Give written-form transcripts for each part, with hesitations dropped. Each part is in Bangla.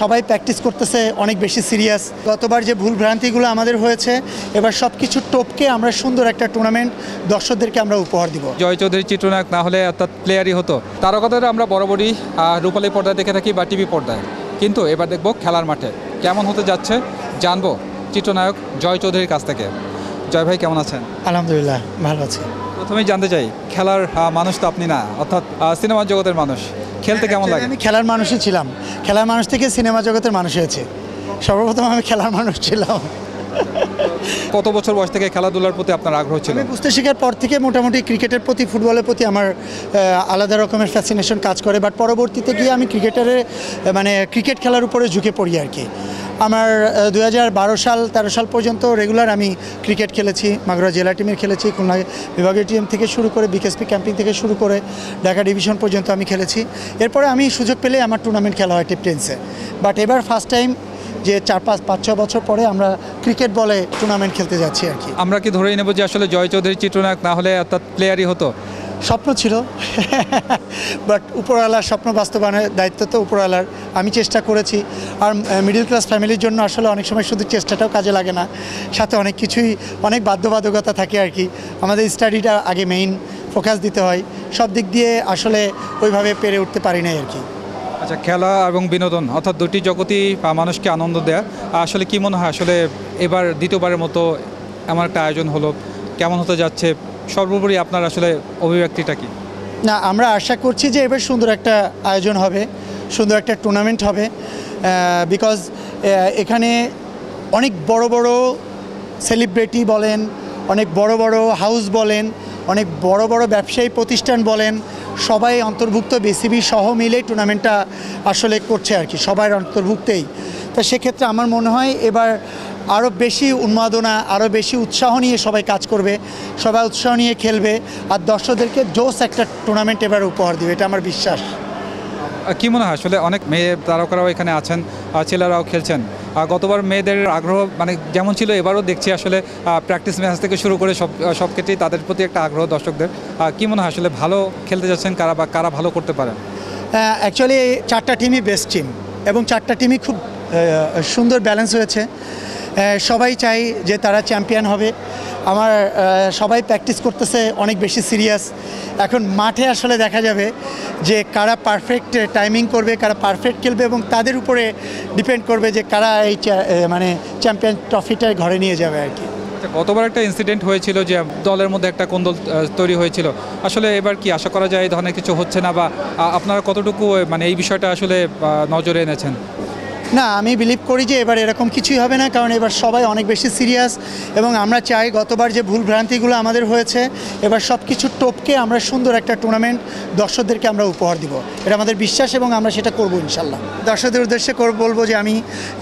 সবাই প্র্যাকটিস করতেছে অনেক বেশি সিরিয়াস। গতবার যে ভুল ভ্রান্তিগুলো আমাদের হয়েছে, এবার সব কিছু টপকে আমরা সুন্দর একটা টুর্নামেন্ট দর্শকদেরকে আমরা উপহার দিব। জয় চৌধুরী চিত্রনায়ক না হলে অর্থাৎ প্লেয়ারই হতো। তারকাদের আমরা বরাবরই রূপালী পর্দায় দেখে থাকি বা টিভি পর্দায়, কিন্তু এবার দেখব খেলার মাঠে কেমন হতে যাচ্ছে জানবো চিত্রনায়ক জয় চৌধুরীর কাছ থেকে। জয় ভাই, কেমন আছেন? আলহামদুলিল্লাহ, ভালো আছি। প্রথমেই জানতে চাই, খেলার মানুষ তো আপনি না, অর্থাৎ সিনেমা জগতের মানুষ, খেলতে কেমন লাগে? আমি খেলার মানুষই ছিলাম, খেলার মানুষ থেকে সিনেমা জগতের মানুষ হয়েছে। সর্বপ্রথম আমি খেলার মানুষ ছিলাম। কত বছর বয়স থেকে খেলাধুলার প্রতি আপনার আগ্রহ ছিল? আমি বুঝতে শেখার পর থেকে মোটামুটি ক্রিকেটের প্রতি, ফুটবলের প্রতি আমার আলাদা রকমের ফ্যাসিনেশন কাজ করে। বাট পরবর্তীতে গিয়ে আমি ক্রিকেট খেলার উপরে ঝুঁকে পড়ি আর কি। আমার 2012-13 সাল পর্যন্ত রেগুলার আমি ক্রিকেট খেলেছি। মাগুরা জেলা টিমের খেলেছি, খুলনা বিভাগীয় টিম থেকে শুরু করে বিকেএসপি ক্যাম্পিং থেকে শুরু করে ঢাকা ডিভিশন পর্যন্ত আমি খেলেছি। এরপরে আমি সুযোগ পেলে আমার টুর্নামেন্ট খেলা হয় টেপ-টেন্সে। বাট এবার ফার্স্ট টাইম যে 4-5-6 বছর পরে আমরা ক্রিকেট বলে টুর্নামেন্ট খেলতে যাচ্ছি আর কি। আমরা কি ধরেই নেব যে আসলে জয় চৌধুরী চিত্রনায়ক না হলে অর্থাৎ প্লেয়ারই হতো? স্বপ্ন ছিল, বাট উপরওয়ালার স্বপ্ন বাস্তবায়নের দায়িত্ব তো উপরওয়ালার। আমি চেষ্টা করেছি। আর মিডল ক্লাস ফ্যামিলির জন্য আসলে অনেক সময় শুধু চেষ্টাটাও কাজে লাগে না, সাথে অনেক কিছুই, অনেক বাধ্যবাধকতা থাকে আর কি। আমাদের স্টাডিটা আগে মেইন ফোকাস দিতে হয়, সব দিক দিয়ে আসলে ওইভাবে পেরে উঠতে পারি নাই আর কি। আচ্ছা, খেলা এবং বিনোদন অর্থাৎ দুটি জগতই মানুষকে আনন্দ দেয়া। আসলে কি মনে হয়, আসলে এবার দ্বিতীয়বারের মতো এমন একটা আয়োজন হলো, কেমন হতে যাচ্ছে? সর্বোপরি আপনার আসলে অভিব্যক্তিটা কি? না, আমরা আশা করছি যে এবার সুন্দর একটা আয়োজন হবে, সুন্দর একটা টুর্নামেন্ট হবে। বিকজ এখানে অনেক বড় বড় সেলিব্রিটি বলেন, অনেক বড় বড় হাউস বলেন, অনেক বড় বড় ব্যবসায়ী প্রতিষ্ঠান বলেন, সবাই অন্তর্ভুক্ত, বিসিবি সহ মিলে টুর্নামেন্টটা আসলে করছে আর কি, সবার অন্তর্ভুক্তেই। তা সেক্ষেত্রে আমার মনে হয় এবার আরও বেশি উন্মাদনা, আরও বেশি উৎসাহ নিয়ে সবাই কাজ করবে, সবাই উৎসাহ নিয়ে খেলবে, আর দর্শকদেরকে জোস একটা টুর্নামেন্ট এবার উপহার দেবে, এটা আমার বিশ্বাস। কি মনে হয় আসলে অনেক মেয়ে তারকারাও এখানে আছেন, ছেলেরাও খেলছেন। গতবার মেয়েদের আগ্রহ যেমন ছিল, এবারও দেখছি আসলে প্র্যাকটিস ম্যাচ থেকে শুরু করে সব ক্ষেত্রেই তাদের প্রতি একটা আগ্রহ দর্শকদের। কি মনে হয় আসলে ভালো খেলতে যাচ্ছেন কারা, বা কারা ভালো করতে পারেন? অ্যাকচুয়ালি 4টা টিমই বেস্ট টিম, এবং 4টা টিমই খুব সুন্দর ব্যালেন্স হয়েছে। সবাই চাই যে তারা চ্যাম্পিয়ন হবে। সবাই প্র্যাকটিস করতেছে অনেক বেশি সিরিয়াস। এখন মাঠে আসলে দেখা যাবে যে কারা পারফেক্ট টাইমিং করবে, কারা পারফেক্ট খেলবে, এবং তাদের উপরে ডিপেন্ড করবে যে কারা এই চ্যাম্পিয়ন ট্রফিটা ঘরে নিয়ে যাবে আর কি। গতবার একটা ইনসিডেন্ট হয়েছিল যে দলের মধ্যে একটা কোন্দল তৈরি হয়েছিল। আসলে এবার কি আশা করা যায় এই ধরনের কিছু হচ্ছে না, বা আপনারা কতটুকু এই বিষয়টা আসলে নজরে এনেছেন? না, আমি বিলিভ করি যে এবার এরকম কিছুই হবে না, কারণ এবার সবাই অনেক বেশি সিরিয়াস, এবং আমরা চাই গতবার যে ভুল ভ্রান্তিগুলো আমাদের হয়েছে, এবার সব কিছু টপকে আমরা সুন্দর একটা টুর্নামেন্ট দর্শকদেরকে আমরা উপহার দিব, এটা আমাদের বিশ্বাস, এবং আমরা সেটা করবো ইনশাল্লাহ। দর্শকদের উদ্দেশ্যে বলবো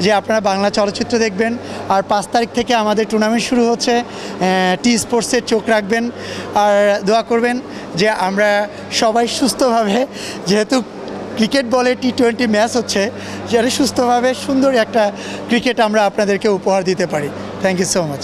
যে আপনারা বাংলা চলচ্চিত্র দেখবেন, আর 5 তারিখ থেকে আমাদের টুর্নামেন্ট শুরু হচ্ছে। টি স্পোর্টসের চোখ রাখবেন, আর দোয়া করবেন যে আমরা সবাই সুস্থভাবে, যেহেতু ক্রিকেট বলে T20 ম্যাচ হচ্ছে, যাতে সুস্থভাবে সুন্দর একটা ক্রিকেট আমরা আপনাদেরকে উপহার দিতে পারি। Thank you so much.